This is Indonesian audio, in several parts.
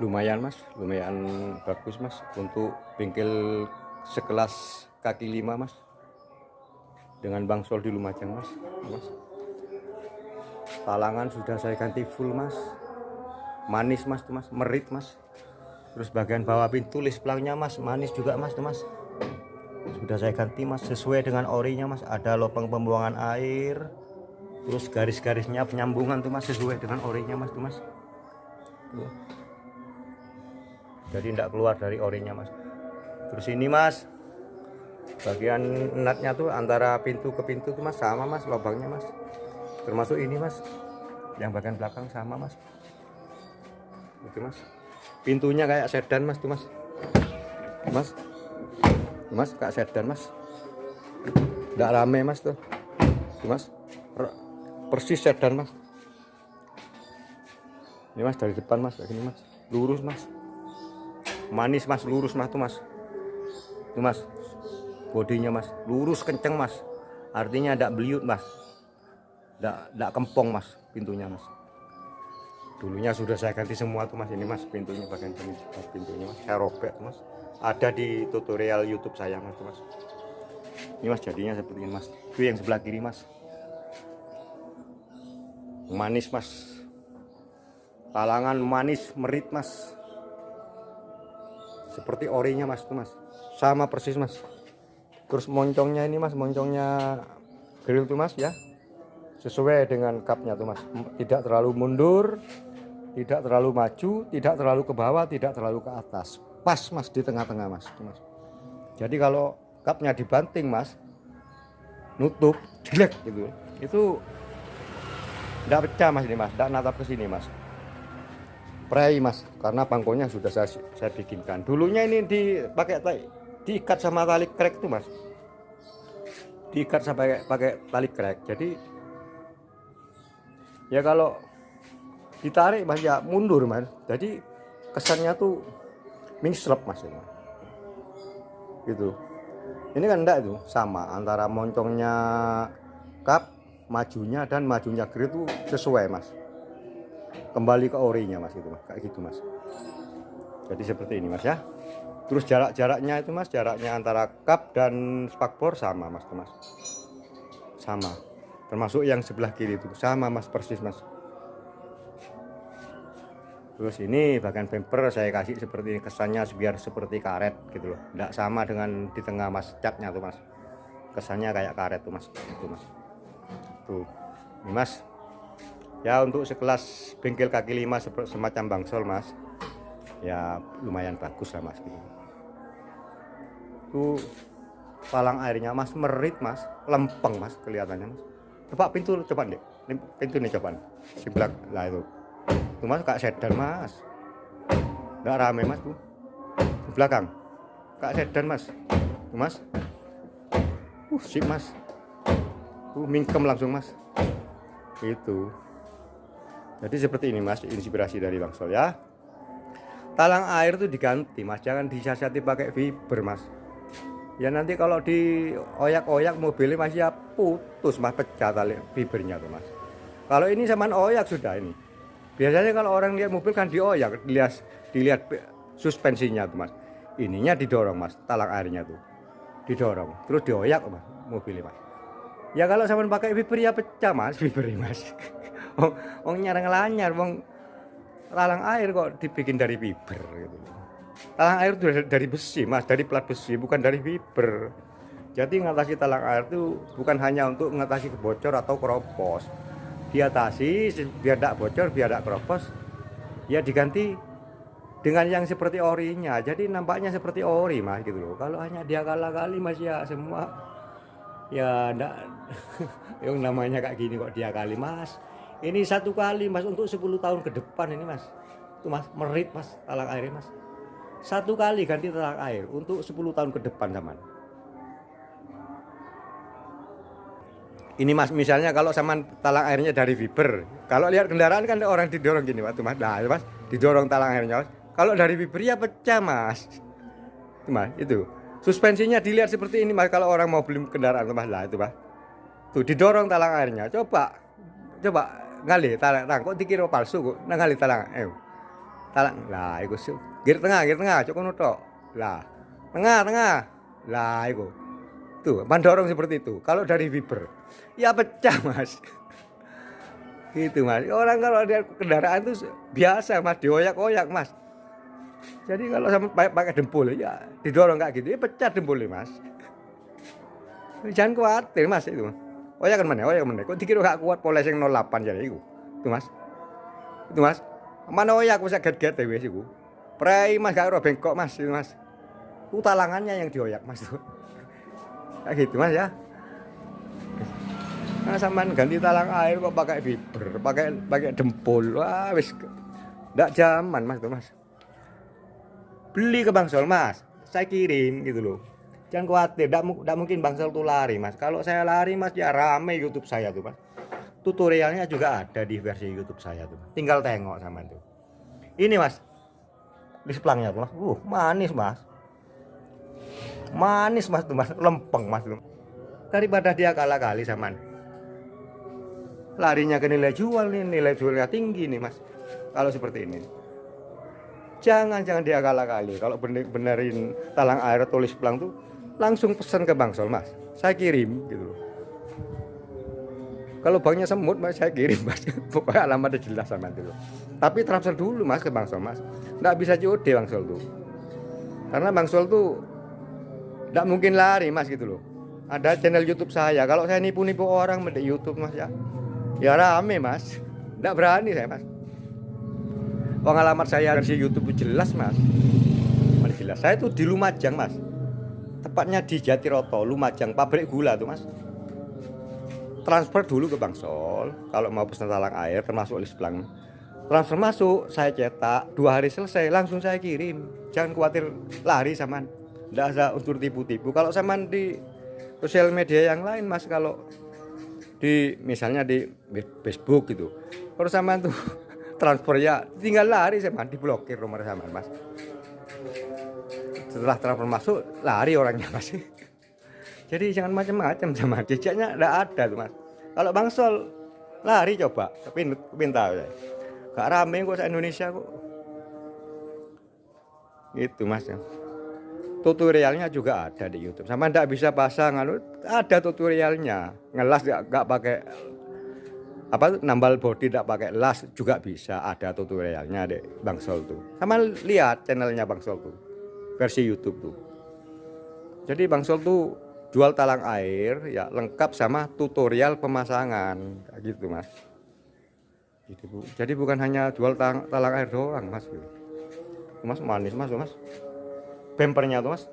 Lumayan mas, lumayan bagus mas untuk bengkel sekelas kaki lima mas, dengan bangsol di Lumajang mas. Talangan sudah saya ganti full mas, manis mas tuh mas, merit mas. Terus bagian bawah pintu list plangnya mas, manis juga mas tuh mas. Sudah saya ganti mas, sesuai dengan orinya mas. Ada lubang pembuangan air, terus garis-garisnya penyambungan tuh mas, sesuai dengan orinya mas tuh mas. Tuh. Jadi tidak keluar dari orinya mas. Terus ini mas, bagian natnya tuh antara pintu ke pintu tuh mas sama mas lubangnya mas. Termasuk ini mas, yang bagian belakang sama mas. Oke mas, pintunya kayak sedan mas tuh mas. Mas kayak sedan mas, tidak rame mas tuh mas, persis sedan mas. Ini mas dari depan mas, kayak gini mas, lurus mas, manis mas, lurus mas tuh mas. Tuh mas, bodinya mas, lurus kenceng mas, artinya tidak beliut mas, tidak kempong mas pintunya mas. Dulunya sudah saya ganti semua tuh mas. Ini mas pintunya, bagian pintunya mas saya robek tuh mas, ada di tutorial YouTube saya mas tuh mas. Ini mas jadinya seperti ini mas. Itu yang sebelah kiri mas, manis mas, talangan manis merit mas, seperti orinya mas tuh mas, sama persis mas. Terus moncongnya ini mas, moncongnya grill tuh mas ya, sesuai dengan cupnya tuh mas, tidak terlalu mundur, tidak terlalu maju, tidak terlalu ke bawah, tidak terlalu ke atas, pas mas di tengah-tengah mas tuh mas. Jadi kalau cupnya dibanting mas, nutup jelek gitu, itu tidak pecah mas. Ini mas tidak natap ke sini mas, prei mas, karena bangkonya sudah saya bikinkan. Dulunya ini diikat sama tali krek tuh mas, diikat sampai pakai tali krek. Jadi ya kalau ditarik mas ya mundur mas, jadi kesannya tuh mingsrep mas ini. Gitu. Ini kan enggak itu sama antara moncongnya kap, majunya dan majunya grill itu sesuai mas, kembali ke orinya mas, itu mas, kayak gitu mas. Jadi seperti ini mas ya. Terus jaraknya itu mas, jaraknya antara kap dan spakbor sama mas tuh mas, sama, termasuk yang sebelah kiri itu sama mas, persis mas. Terus ini bagian bumper saya kasih seperti ini, kesannya biar seperti karet gitu loh, tidak sama dengan di tengah mas catnya tuh mas, kesannya kayak karet tuh mas, itu mas. Tuh ini mas ya, untuk sekelas bengkel kaki lima semacam bangsol mas, ya lumayan bagus lah mas gitu. Tuh palang airnya mas merit mas, lempeng mas kelihatannya mas. Coba pintu, coba deh pintu nih, coba sebelah lah itu tuh mas, kayak sedan mas, nggak rame mas tuh di belakang, kayak sedan mas tuh mas. Sip mas, mingkem langsung mas itu. Jadi seperti ini mas, inspirasi dari bangsol ya. Talang air tuh diganti mas, jangan disiasati pakai fiber mas. Ya nanti kalau dioyak-oyak mobilnya mas ya putus mas, pecah tali fibernya tuh mas. Kalau ini zaman oyak sudah ini. Biasanya kalau orang lihat mobil kan dioyak, dilihat suspensinya tuh mas. Ininya didorong mas, talang airnya tuh didorong, terus dioyak mas mobilnya mas. Ya kalau zaman pakai fiber ya pecah mas fibernya mas. Wong nyarang lanyar, wong talang air kok dibikin dari fiber gitu. Talang air itu dari besi mas, dari plat besi, bukan dari fiber. Jadi ngatasi talang air itu bukan hanya untuk ngatasi kebocor atau keropos, diatasi biar tidak bocor, biar tidak keropos, ya diganti dengan yang seperti orinya. Jadi nampaknya seperti ori mas gitu loh. Kalau hanya dia kali mas ya semua ya enggak. Yang namanya kayak gini kok dia kali mas. Ini satu kali mas untuk 10 tahun ke depan ini mas. Itu mas merit mas talang airnya mas. Satu kali ganti talang air untuk 10 tahun ke depan zaman. Ini mas, misalnya kalau sama talang airnya dari fiber, kalau lihat kendaraan kan orang didorong gini waktu mas, nah mas didorong talang airnya mas. Kalau dari fiber ya pecah mas. Itu mas, itu suspensinya dilihat seperti ini mas. Kalau orang mau beli kendaraan mas, lah itu mas, tuh didorong talang airnya. Coba ngali talang, kok dikira palsu kok, ngali talang. talang lah iku gear tengah cuk ngono tok. Lah tengah lah iku tuh pandorong seperti itu kalau dari Viber ya pecah mas. Gitu mas, orang kalau ada kendaraan itu biasa mas, dioyak-oyak mas. Jadi kalau sama pakai dempul ya didorong kayak gitu ya pecah dempulnya mas. Jangan khawatir mas itu. Oyak kan mana? Kok dikira gak kuat poles yang 08 jadi itu. Itu mas. Itu mas. Mana oyak bisa get-get wis iku. Prei mas gak ora bengkok mas itu mas. Itu talangannya yang dioyak mas itu. Kayak gitu mas ya. Nah, sampean ganti talang air kok pakai fiber, pakai dempul. Wah, wis ndak zaman mas tuh mas. Beli ke Bangsol mas, saya kirim gitu loh. Jangan khawatir, ndak mungkin Bangsol tuh lari mas. Kalau saya lari mas ya rame YouTube saya tuh mas. Tutorialnya juga ada di versi YouTube saya tuh. Tinggal tengok sama tuh. Ini mas, displangnya tuh mas. Manis mas. Manis mas tuh mas, lempeng mas tuh. Daripada dia kalah kali sama larinya ke nilai jual nih, nilai jualnya tinggi nih mas. Kalau seperti ini jangan dia kalah kali. Kalau benerin talang air tulis pelang tuh langsung pesan ke Bangsol mas, saya kirim gitu loh. Kalau banknya semut mas saya kirim mas. Pokoknya alamatnya jelas sama itu loh. Tapi transfer dulu mas ke Bangsol mas, nggak bisa COD Bangsol tuh, karena Bangsol tuh nggak mungkin lari mas gitu loh. Ada channel YouTube saya, kalau saya nipu orang di YouTube mas ya rame mas, nggak berani saya mas. Pengalaman saya versi YouTube jelas mas, jelas. Saya tuh di Lumajang mas, tepatnya di Jatiroto, Lumajang, pabrik gula tuh mas. Transfer dulu ke Bangsol, kalau mau pesan talang air termasuk list pelang. Transfer masuk, saya cetak, 2 hari selesai, langsung saya kirim. Jangan khawatir lari saman, nggak ada unsur tipu-tipu. Kalau saman di sosial media yang lain mas, kalau di misalnya di Facebook gitu, kalau sama tuh transfer ya tinggal lari sama diblokir nomor sama mas. Setelah transfer masuk lari orangnya mas. Jadi jangan macam-macam sama jejaknya enggak ada tuh mas. Kalau Bangsol lari coba pintar ya. Gak rame kok Indonesia kok. Gitu mas ya. Tutorialnya juga ada di YouTube. Sama ndak bisa pasang ada tutorialnya. Ngelas nggak pakai nambal body tidak pakai las juga bisa, ada tutorialnya deh Bangsol tuh. Sama lihat channelnya Bangsol tuh, versi YouTube tuh. Jadi Bangsol tuh jual talang air ya lengkap sama tutorial pemasangan kayak gitu mas. Jadi bukan hanya jual talang air doang mas. Mas manis mas tuh mas. Bempernya tuh mas,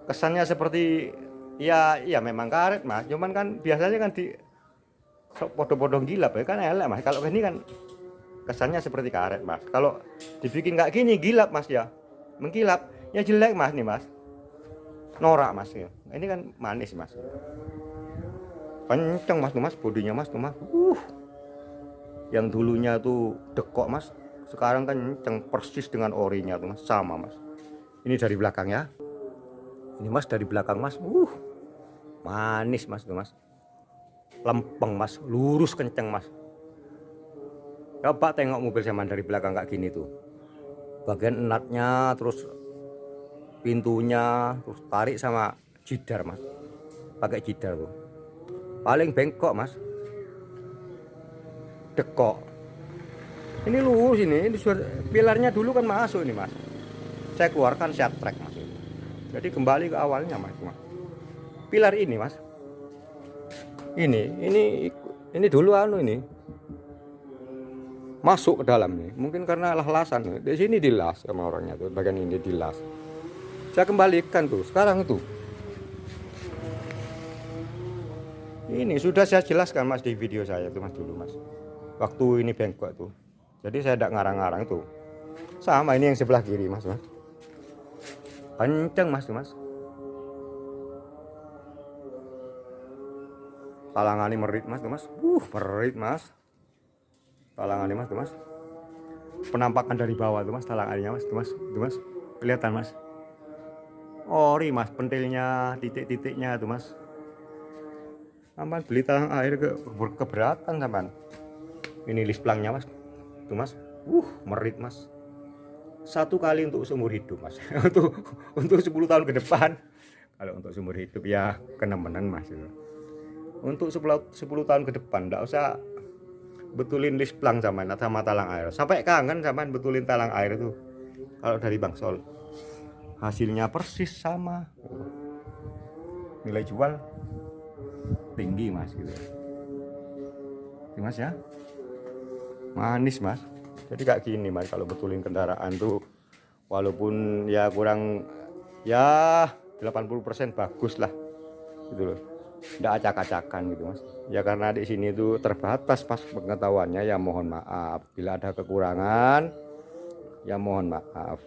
kesannya seperti ya memang karet mas. Cuman kan biasanya kan di podong-podong gilap ya kan elek mas. Kalau ini kan kesannya seperti karet mas. Kalau dibikin kayak gini gilap mas ya, mengkilap ya jelek mas nih mas, norak mas ya. Ini kan manis mas, kenceng mas tuh mas, bodinya mas tuh mas. Yang dulunya tuh dekok mas, sekarang kan kenceng persis dengan orinya tuh mas, sama mas. Ini dari belakang ya, ini mas dari belakang mas, manis mas tuh mas. Lempeng mas, lurus kenceng mas. Coba tengok mobil zaman dari belakang kayak gini tuh, bagian enatnya, terus pintunya, terus tarik sama jidar mas, pakai jidar tuh, paling bengkok mas, dekok. Ini lurus ini pilarnya dulu kan masuk ini mas, saya keluarkan short track mas. Jadi kembali ke awalnya mas. Pilar ini mas, ini dulu ini masuk ke dalam nih, mungkin karena las-lasan di sini dilas sama orangnya tuh, bagian ini dilas. Saya kembalikan tuh sekarang itu. Ini sudah saya jelaskan mas di video saya tuh mas dulu mas, waktu ini bengkok tuh. Jadi saya tidak ngarang-ngarang tuh. Sama ini yang sebelah kiri mas, kenceng mas tuh mas. Talangannya merit mas tuh mas, merit mas. Talangannya mas tuh mas, penampakan dari bawah tuh mas, talangannya mas tuh mas, kelihatan mas. Ori mas, pentilnya, titik-titiknya tuh mas. Aman beli talang air keberatan sampan. Ini list pelangnya mas, tuh mas, merit mas. 1 kali untuk seumur hidup mas. untuk 10 tahun ke depan. Kalau untuk seumur hidup ya kenemenan mas. Untuk 10 tahun ke depan enggak usah betulin lisplang sama talang air. Sampai kangen sama betulin talang air itu. Kalau dari Bangsol hasilnya persis sama. Nilai jual tinggi mas gitu. Mas ya. Manis mas. Jadi kayak gini mas, kalau betulin kendaraan tuh walaupun ya kurang ya 80% bagus lah gitu loh, nggak acak-acakan gitu mas ya, karena di sini tuh terbatas pas pengetahuannya, ya mohon maaf bila ada kekurangan, ya mohon maaf.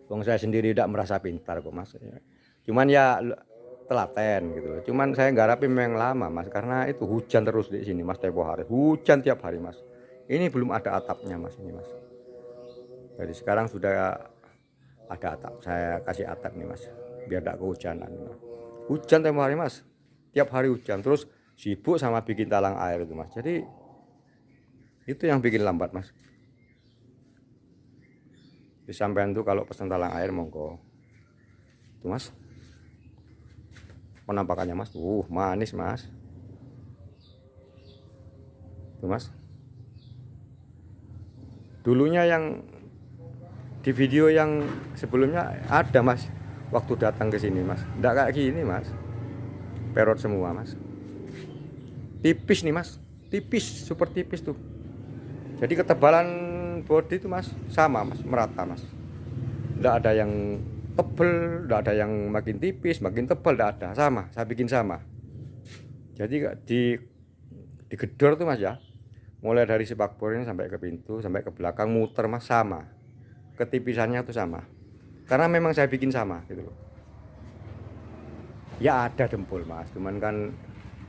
Wong saya sendiri tidak merasa pintar kok mas ya. Cuman ya telaten gitu loh, cuman saya nggarapin memang lama mas, karena itu hujan terus di sini mas, tempo hari hujan tiap hari mas. Ini belum ada atapnya mas, ini mas. Jadi sekarang sudah ada atap, saya kasih atap nih mas, biar tidak kehujanan. Hujan tempo hari mas, tiap hari hujan, terus sibuk sama bikin talang air itu mas. Jadi itu yang bikin lambat mas. Disampaikan tuh kalau pesan talang air monggo. Itu mas, penampakannya mas, manis mas. Itu mas. Dulunya yang di video yang sebelumnya ada mas, waktu datang ke sini mas, enggak kayak gini mas, perot semua mas, tipis nih mas, tipis, super tipis tuh. Jadi ketebalan bodi itu mas sama mas, merata mas, enggak ada yang tebel, enggak ada yang makin tipis, makin tebal, enggak ada, sama, saya bikin sama. Jadi digedor tuh mas ya, mulai dari spakbor ini sampai ke pintu, sampai ke belakang muter mas, sama, ketipisannya tuh sama, karena memang saya bikin sama gitu loh. Ya ada dempul mas, cuman kan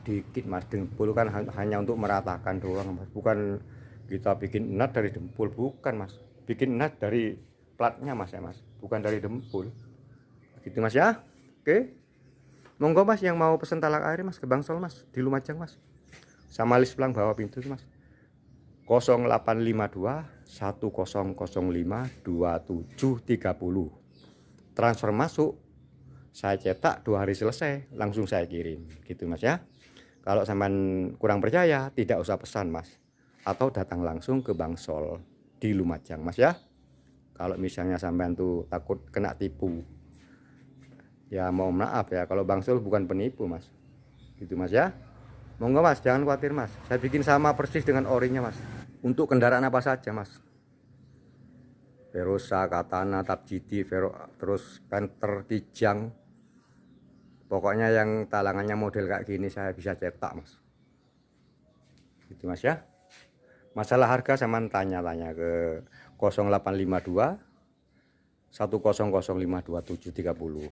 dikit mas, dempul kan hanya untuk meratakan doang mas, bukan kita bikin nut dari dempul, bukan mas, bikin nut dari platnya mas ya mas, bukan dari dempul gitu mas ya. Oke, monggo mas yang mau pesen talang air mas ke Bangsol mas, di Lumajang mas, sama lisplang bawah pintu mas, 0852 1005 2730. Transfer masuk, saya cetak 2 hari selesai, langsung saya kirim gitu mas ya. Kalau sampean kurang percaya, tidak usah pesan mas, atau datang langsung ke Bangsol di Lumajang mas ya. Kalau misalnya sampean tuh takut kena tipu, ya mau maaf ya, kalau Bangsol bukan penipu mas gitu mas ya. Monggo mas, jangan khawatir mas, saya bikin sama persis dengan orinya mas, untuk kendaraan apa saja mas, Verosa, Katana, Tab GT, terus Panther, Kijang, pokoknya yang talangannya model kayak gini saya bisa cetak mas gitu mas ya. Masalah harga sama tanya-tanya ke 0852 1005 2730.